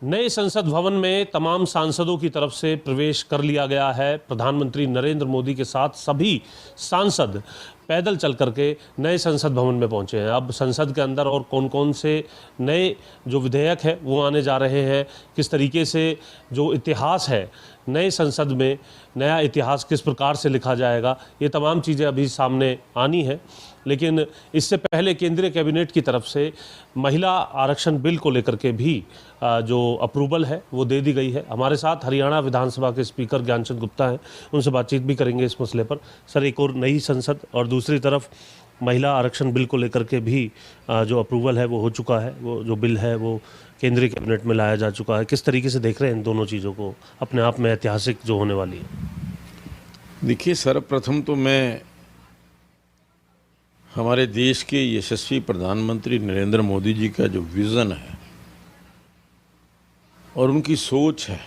नए संसद भवन में तमाम सांसदों की तरफ से प्रवेश कर लिया गया है। प्रधानमंत्री नरेंद्र मोदी के साथ सभी सांसद पैदल चल करके नए संसद भवन में पहुंचे हैं। अब संसद के अंदर और कौन कौन से नए जो विधेयक है वो आने जा रहे हैं, किस तरीके से जो इतिहास है नए संसद में, नया इतिहास किस प्रकार से लिखा जाएगा, ये तमाम चीज़ें अभी सामने आनी है। लेकिन इससे पहले केंद्रीय कैबिनेट की तरफ से महिला आरक्षण बिल को लेकर के भी जो अप्रूवल है वो दे दी गई है। हमारे साथ हरियाणा विधानसभा के स्पीकर ज्ञानचंद गुप्ता हैं, उनसे बातचीत भी करेंगे इस मसले पर। सर, एक और नई संसद और दूसरी तरफ महिला आरक्षण बिल को लेकर के भी जो अप्रूवल है वो हो चुका है, वो जो बिल है वो केंद्रीय कैबिनेट में लाया जा चुका है। किस तरीके से देख रहे हैं इन दोनों चीज़ों को, अपने आप में ऐतिहासिक जो होने वाली है? देखिए, सर्वप्रथम तो मैं हमारे देश के यशस्वी प्रधानमंत्री नरेंद्र मोदी जी का जो विज़न है और उनकी सोच है,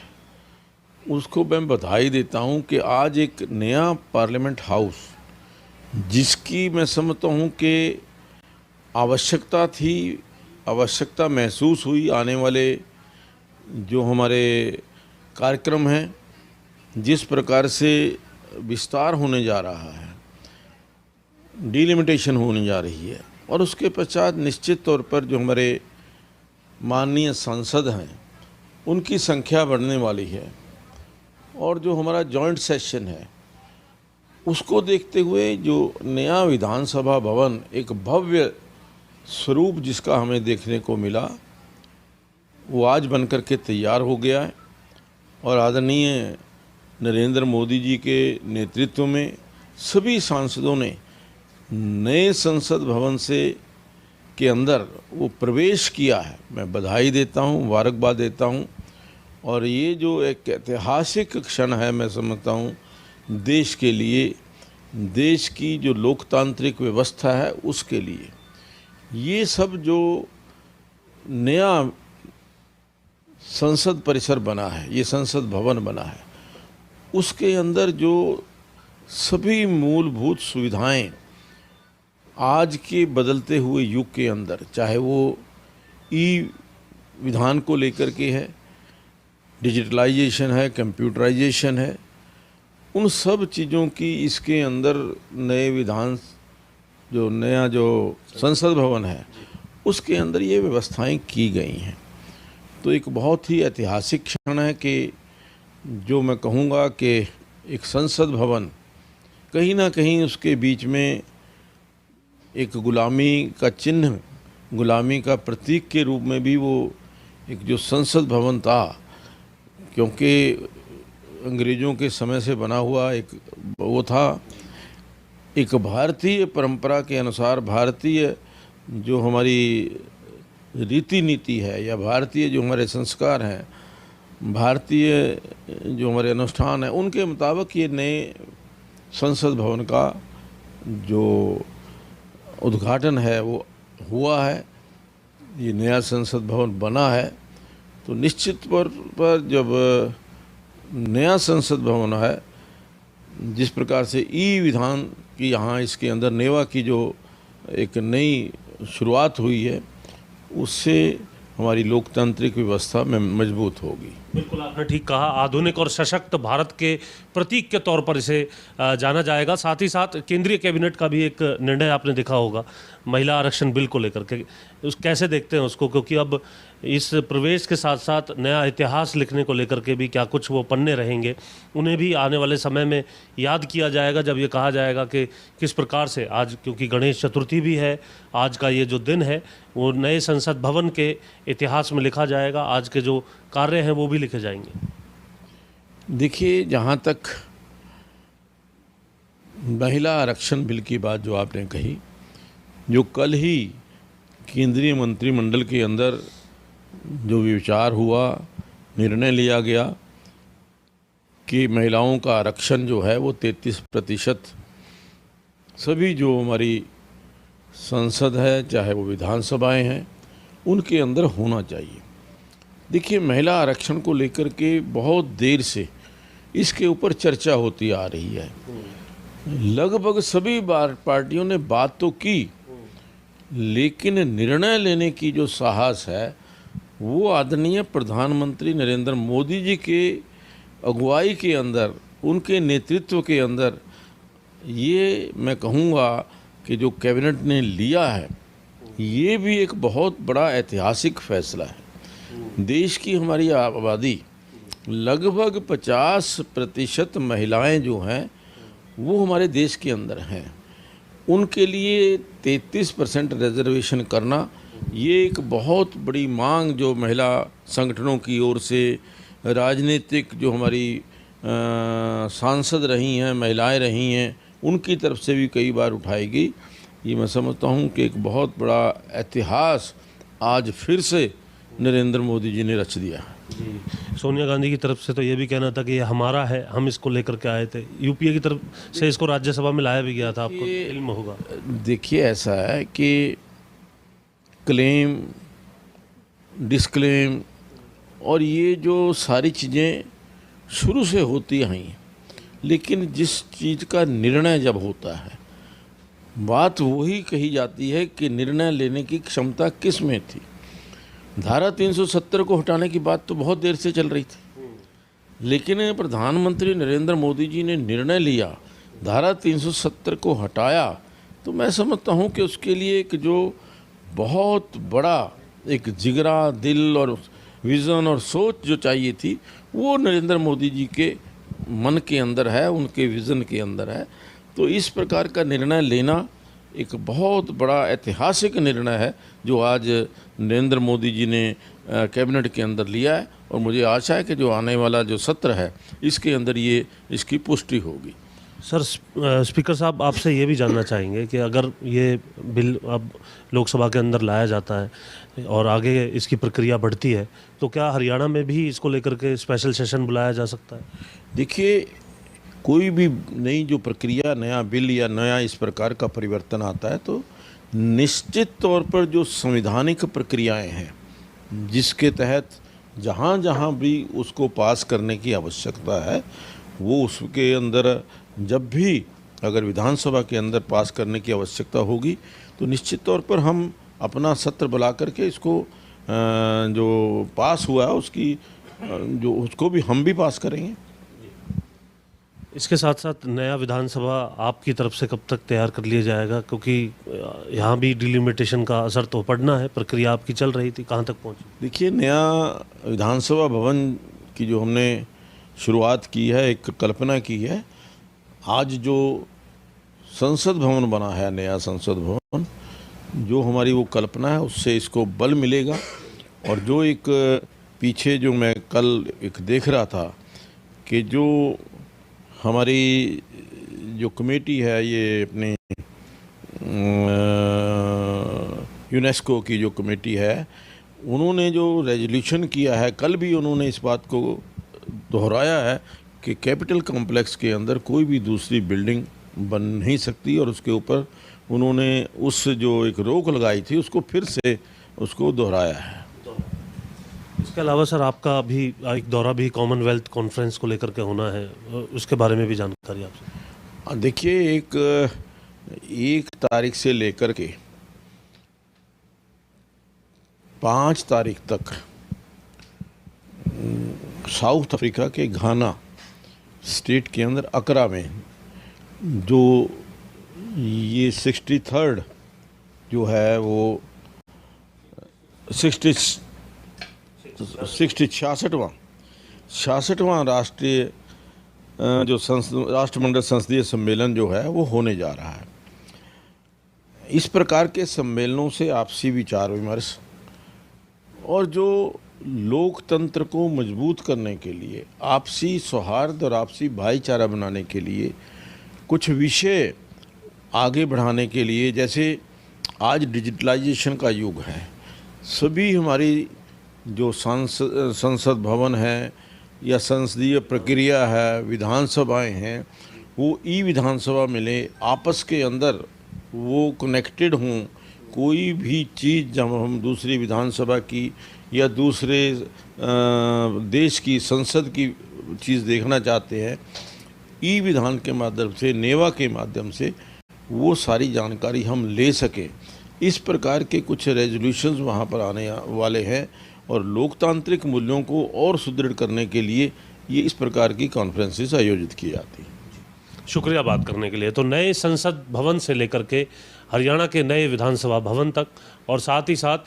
उसको मैं बधाई देता हूं कि आज एक नया पार्लियामेंट हाउस, जिसकी मैं समझता हूं कि आवश्यकता थी, आवश्यकता महसूस हुई, आने वाले जो हमारे कार्यक्रम हैं, जिस प्रकार से विस्तार होने जा रहा है, डिलिमिटेशन होने जा रही है, और उसके पश्चात निश्चित तौर पर जो हमारे माननीय सांसद हैं उनकी संख्या बढ़ने वाली है, और जो हमारा जॉइंट सेशन है उसको देखते हुए जो नया विधानसभा भवन, एक भव्य स्वरूप जिसका हमें देखने को मिला, वो आज बनकर के तैयार हो गया है। और आदरणीय नरेंद्र मोदी जी के नेतृत्व में सभी सांसदों ने नए संसद भवन से के अंदर वो प्रवेश किया है। मैं बधाई देता हूँ, मुबारकबाद देता हूँ। और ये जो एक ऐतिहासिक क्षण है, मैं समझता हूँ देश के लिए, देश की जो लोकतांत्रिक व्यवस्था है उसके लिए, ये सब जो नया संसद परिसर बना है, ये संसद भवन बना है, उसके अंदर जो सभी मूलभूत सुविधाएं आज के बदलते हुए युग के अंदर, चाहे वो ई विधान को लेकर के है, डिजिटलाइजेशन है, कंप्यूटराइजेशन है, उन सब चीज़ों की इसके अंदर नए विधान जो नया जो संसद भवन है उसके अंदर ये व्यवस्थाएं की गई हैं। तो एक बहुत ही ऐतिहासिक क्षण है कि जो मैं कहूँगा कि एक संसद भवन कहीं ना कहीं उसके बीच में एक गुलामी का चिन्ह, गुलामी का प्रतीक के रूप में भी वो एक जो संसद भवन था, क्योंकि अंग्रेज़ों के समय से बना हुआ एक वो था, एक भारतीय परंपरा के अनुसार, भारतीय जो हमारी रीति नीति है या भारतीय जो हमारे संस्कार हैं, भारतीय जो हमारे अनुष्ठान हैं, उनके मुताबिक ये नए संसद भवन का जो उद्घाटन है वो हुआ है। ये नया संसद भवन बना है, तो निश्चित तौर पर जब नया संसद भवन है, जिस प्रकार से ई विधान की यहाँ इसके अंदर नेवा की जो एक नई शुरुआत हुई है, उससे हमारी लोकतांत्रिक व्यवस्था में मजबूत होगी। बिल्कुल, आपने ठीक कहा। आधुनिक और सशक्त भारत के प्रतीक के तौर पर इसे जाना जाएगा। साथ ही साथ केंद्रीय कैबिनेट का भी एक निर्णय आपने देखा होगा महिला आरक्षण बिल को लेकर के, उस कैसे देखते हैं उसको? क्योंकि अब इस प्रवेश के साथ साथ नया इतिहास लिखने को लेकर के भी क्या कुछ वो पन्ने रहेंगे, उन्हें भी आने वाले समय में याद किया जाएगा जब ये कहा जाएगा कि किस प्रकार से आज, क्योंकि गणेश चतुर्थी भी है, आज का ये जो दिन है वो नए संसद भवन के इतिहास में लिखा जाएगा, आज के जो कार्य हैं वो भी लिखे जाएंगे। देखिए, जहाँ तक महिला आरक्षण बिल की बात जो आपने कही, जो कल ही केंद्रीय मंत्रिमंडल के अंदर जो विचार हुआ, निर्णय लिया गया कि महिलाओं का आरक्षण जो है वो 33% सभी जो हमारी संसद है, चाहे वो विधानसभाएं हैं, उनके अंदर होना चाहिए। देखिए, महिला आरक्षण को लेकर के बहुत देर से इसके ऊपर चर्चा होती आ रही है। लगभग सभी पार्टियों ने बात तो की, लेकिन निर्णय लेने की जो साहस है वो आदरणीय प्रधानमंत्री नरेंद्र मोदी जी के अगुवाई के अंदर, उनके नेतृत्व के अंदर ये मैं कहूँगा कि जो कैबिनेट ने लिया है, ये भी एक बहुत बड़ा ऐतिहासिक फैसला है। देश की हमारी आबादी लगभग 50% महिलाएं जो हैं वो हमारे देश के अंदर हैं। उनके लिए 33% रिजर्वेशन करना, ये एक बहुत बड़ी मांग जो महिला संगठनों की ओर से, राजनीतिक जो हमारी सांसद रही हैं, महिलाएं रही हैं, उनकी तरफ से भी कई बार उठाई गई। ये मैं समझता हूँ कि एक बहुत बड़ा इतिहास आज फिर से नरेंद्र मोदी जी ने रच दिया है। जी, सोनिया गांधी की तरफ से तो ये भी कहना था कि ये हमारा है, हम इसको लेकर के आए थे। यूपीए की तरफ से इसको राज्यसभा में लाया भी गया था, आपको इल्म होगा। देखिए, ऐसा है कि क्लेम, डिस्क्लेम और ये जो सारी चीज़ें शुरू से होती आई, लेकिन जिस चीज़ का निर्णय जब होता है, बात वही कही जाती है कि निर्णय लेने की क्षमता किस में थी। धारा 370 को हटाने की बात तो बहुत देर से चल रही थी, लेकिन प्रधानमंत्री नरेंद्र मोदी जी ने निर्णय लिया, धारा 370 को हटाया, तो मैं समझता हूँ कि उसके लिए एक जो बहुत बड़ा एक जिगरा, दिल और विज़न और सोच जो चाहिए थी, वो नरेंद्र मोदी जी के मन के अंदर है, उनके विज़न के अंदर है। तो इस प्रकार का निर्णय लेना एक बहुत बड़ा ऐतिहासिक निर्णय है जो आज नरेंद्र मोदी जी ने कैबिनेट के अंदर लिया है, और मुझे आशा है कि जो आने वाला जो सत्र है इसके अंदर ये इसकी पुष्टि होगी। सर, स्पीकर साहब, आपसे ये भी जानना चाहेंगे कि अगर ये बिल अब लोकसभा के अंदर लाया जाता है और आगे इसकी प्रक्रिया बढ़ती है, तो क्या हरियाणा में भी इसको लेकर के स्पेशल सेशन बुलाया जा सकता है? देखिए, कोई भी नई जो प्रक्रिया, नया बिल या नया इस प्रकार का परिवर्तन आता है, तो निश्चित तौर पर जो संवैधानिक प्रक्रियाएं हैं, जिसके तहत जहाँ जहाँ भी उसको पास करने की आवश्यकता है, वो उसके अंदर जब भी अगर विधानसभा के अंदर पास करने की आवश्यकता होगी, तो निश्चित तौर पर हम अपना सत्र बुला करके इसको जो पास हुआ उसकी जो उसको भी हम भी पास करेंगे। इसके साथ साथ नया विधानसभा आपकी तरफ से कब तक तैयार कर लिया जाएगा, क्योंकि यहाँ भी डिलिमिटेशन का असर तो पड़ना है, प्रक्रिया आपकी चल रही थी, कहाँ तक पहुँची? देखिए, नया विधानसभा भवन की जो हमने शुरुआत की है, एक कल्पना की है, आज जो संसद भवन बना है, नया संसद भवन, जो हमारी वो कल्पना है उससे इसको बल मिलेगा। और जो एक पीछे जो मैं कल एक देख रहा था कि जो हमारी जो कमेटी है, ये अपनी यूनेस्को की जो कमेटी है, उन्होंने जो रेजोल्यूशन किया है, कल भी उन्होंने इस बात को दोहराया है कि कैपिटल कॉम्प्लेक्स के अंदर कोई भी दूसरी बिल्डिंग बन नहीं सकती, और उसके ऊपर उन्होंने उस जो एक रोक लगाई थी उसको फिर से उसको दोहराया है। इसके अलावा सर, आपका अभी एक दौरा भी कॉमनवेल्थ कॉन्फ्रेंस को लेकर के होना है, उसके बारे में भी जानकारी आपसे। देखिए, एक तारीख से लेकर के 5 तारीख तक साउथ अफ्रीका के घाना स्टेट के अंदर अकरा में जो ये 63rd जो है वो 66वां राष्ट्रीय जो राष्ट्रमंडल संसदीय सम्मेलन जो है वो होने जा रहा है। इस प्रकार के सम्मेलनों से आपसी विचार विमर्श और जो लोकतंत्र को मजबूत करने के लिए, आपसी सौहार्द और आपसी भाईचारा बनाने के लिए, कुछ विषय आगे बढ़ाने के लिए, जैसे आज डिजिटलाइजेशन का युग है, सभी हमारी जो संसद भवन है या संसदीय प्रक्रिया है, विधानसभाएं हैं, वो ई विधानसभा मिले, आपस के अंदर वो कनेक्टेड हों। कोई भी चीज़ जब हम दूसरी विधानसभा की या दूसरे देश की संसद की चीज़ देखना चाहते हैं, ई विधान के माध्यम से, नेवा के माध्यम से वो सारी जानकारी हम ले सकें। इस प्रकार के कुछ रेजोल्यूशंस वहाँ पर आने वाले हैं, और लोकतांत्रिक मूल्यों को और सुदृढ़ करने के लिए ये इस प्रकार की कॉन्फ्रेंसेस आयोजित की जाती हैं। शुक्रिया बात करने के लिए। तो नए संसद भवन से लेकर के हरियाणा के नए विधानसभा भवन तक और साथ ही साथ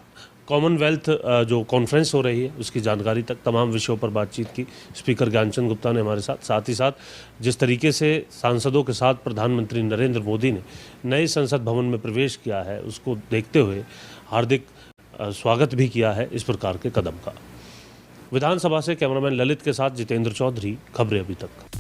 कॉमनवेल्थ जो कॉन्फ्रेंस हो रही है उसकी जानकारी तक तमाम विषयों पर बातचीत की स्पीकर ज्ञानचंद गुप्ता ने हमारे साथ ही साथ जिस तरीके से सांसदों के साथ प्रधानमंत्री नरेंद्र मोदी ने नए संसद भवन में प्रवेश किया है उसको देखते हुए हार्दिक स्वागत भी किया है इस प्रकार के कदम का। विधानसभा से कैमरामैन ललित के साथ जितेंद्र चौधरी, खबरें अभी तक।